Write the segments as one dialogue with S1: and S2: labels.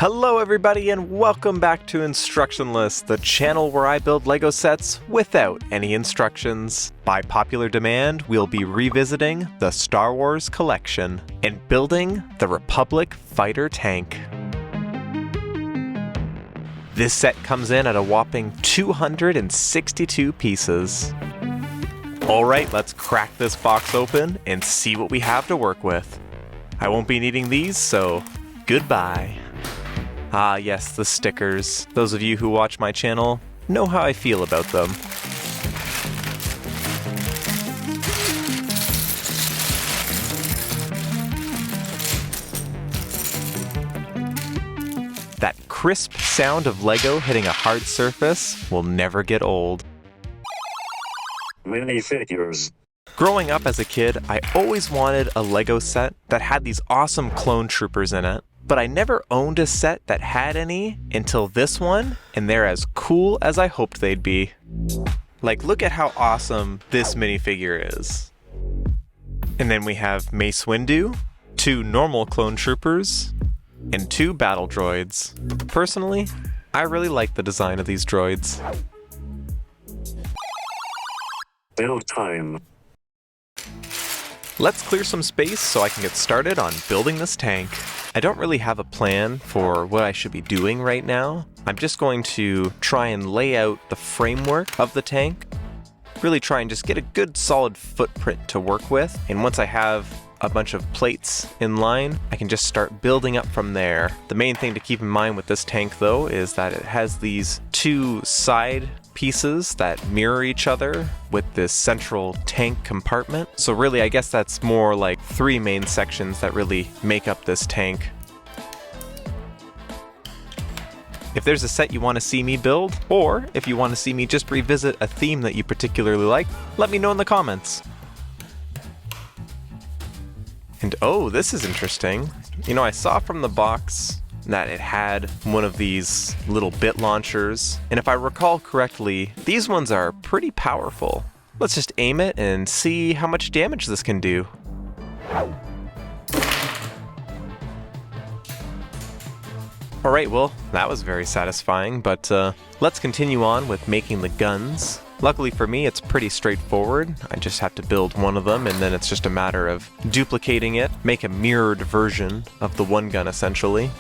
S1: Hello everybody and welcome back to Instructionless, the channel where I build LEGO sets without any instructions. By popular demand, we'll be revisiting the Star Wars collection and building the Republic fighter tank. This set comes in at a whopping 262 pieces. Alright, let's crack this box open and see what we have to work with. I won't be needing these, so goodbye. Ah yes, the stickers. Those of you who watch my channel know how I feel about them. That crisp sound of LEGO hitting a hard surface will never get old.
S2: Minifigures.
S1: Growing up as a kid, I always wanted a LEGO set that had these awesome clone troopers in it. But I never owned a set that had any until this one, and they're as cool as I hoped they'd be. Like, look at how awesome this minifigure is. And then we have Mace Windu, 2 normal clone troopers, and 2 battle droids. Personally, I really like the design of these droids.
S2: Build time.
S1: Let's clear some space so I can get started on building this tank. I don't really have a plan for what I should be doing right now. I'm just going to try and lay out the framework of the tank. Really try and just get a good solid footprint to work with. And once I have a bunch of plates in line, I can just start building up from there. The main thing to keep in mind with this tank though is that it has these 2 side pieces that mirror each other with this central tank compartment. So really, I guess that's more like 3 main sections that really make up this tank. If there's a set you want to see me build, or if you want to see me just revisit a theme that you particularly like, let me know in the comments. And oh, this is interesting. You know, I saw from the box that it had one of these little bit launchers, and if I recall correctly, these ones are pretty powerful. Let's just aim it and see how much damage this can do. Alright, well, that was very satisfying, but let's continue on with making the guns. Luckily for me, it's pretty straightforward. I just have to build one of them, and then it's just a matter of duplicating it, make a mirrored version of the one gun essentially.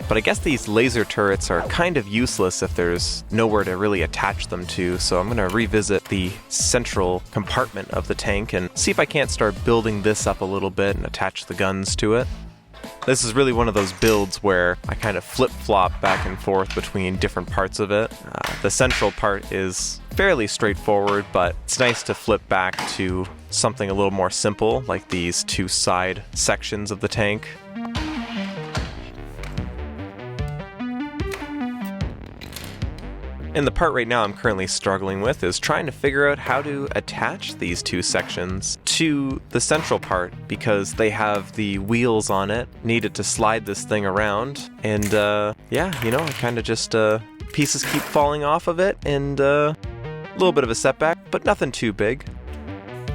S1: But I guess these laser turrets are kind of useless if there's nowhere to really attach them to, so I'm going to revisit the central compartment of the tank and see if I can't start building this up a little bit and attach the guns to it. This is really one of those builds where I kind of flip-flop back and forth between different parts of it. The central part is fairly straightforward, but it's nice to flip back to something a little more simple, like these 2 side sections of the tank. And the part right now I'm currently struggling with is trying to figure out how to attach these 2 sections to the central part, because they have the wheels on it needed to slide this thing around. And yeah, you know, I kind of just pieces keep falling off of it, and a little bit of a setback, but nothing too big.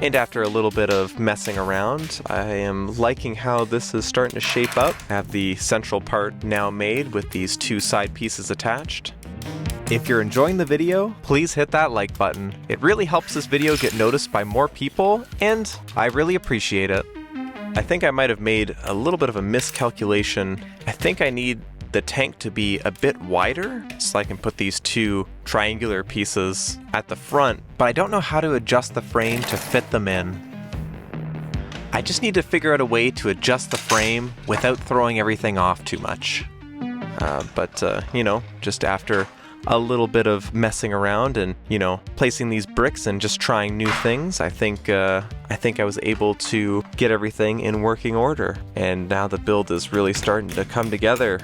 S1: And after a little bit of messing around, I am liking how this is starting to shape up. I have the central part now made with these 2 side pieces attached. If you're enjoying the video, please hit that like button. It really helps this video get noticed by more people, and I really appreciate it. I think I might have made a little bit of a miscalculation. I think I need the tank to be a bit wider so I can put these 2 triangular pieces at the front, but I don't know how to adjust the frame to fit them in. I just need to figure out a way to adjust the frame without throwing everything off too much. You know, just after a little bit of messing around and, you know, placing these bricks and just trying new things, I think I was able to get everything in working order. And now the build is really starting to come together.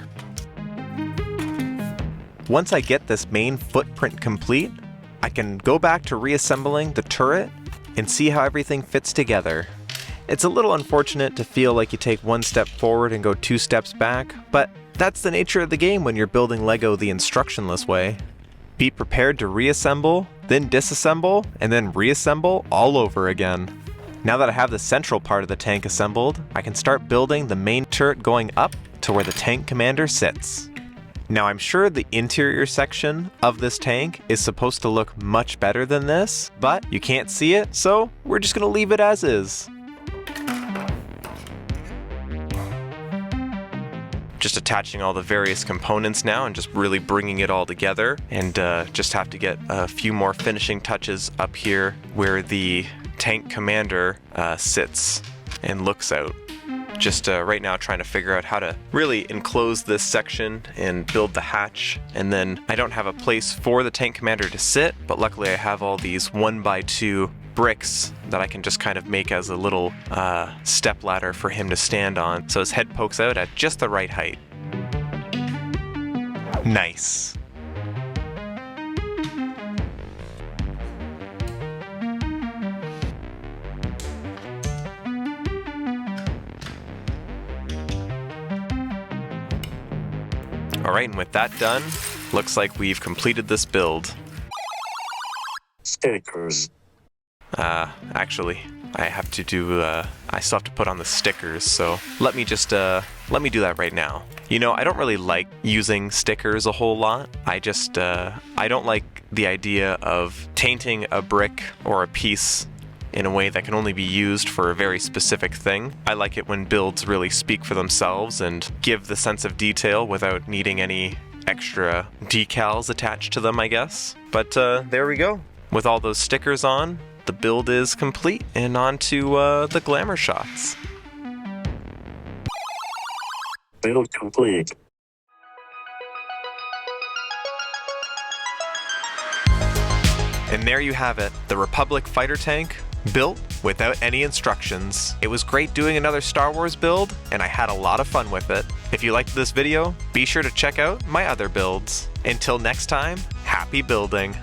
S1: Once I get this main footprint complete, I can go back to reassembling the turret and see how everything fits together. It's a little unfortunate to feel like you take 1 step forward and go 2 steps back, but that's the nature of the game when you're building LEGO the Instructionless way. Be prepared to reassemble, then disassemble, and then reassemble all over again. Now that I have the central part of the tank assembled, I can start building the main turret going up to where the tank commander sits. Now I'm sure the interior section of this tank is supposed to look much better than this, but you can't see it, so we're just gonna leave it as is. Just attaching all the various components now and just really bringing it all together, and just have to get a few more finishing touches up here where the tank commander sits and looks out. Just right now trying to figure out how to really enclose this section and build the hatch. And then I don't have a place for the tank commander to sit, but luckily I have all these 1x2 bricks that I can just kind of make as a little step ladder for him to stand on, so his head pokes out at just the right height. Nice. Alright, and with that done, looks like we've completed this build.
S2: Stickers.
S1: Actually, I have to do, I still have to put on the stickers, so let me do that right now. You know, I don't really like using stickers a whole lot. I don't like the idea of tainting a brick or a piece in a way that can only be used for a very specific thing. I like it when builds really speak for themselves and give the sense of detail without needing any extra decals attached to them, I guess. But there we go. With all those stickers on, the build is complete, and on to the glamour shots.
S2: Build complete.
S1: And there you have it, the Republic fighter tank, built without any instructions. It was great doing another Star Wars build, and I had a lot of fun with it. If you liked this video, be sure to check out my other builds. Until next time, happy building!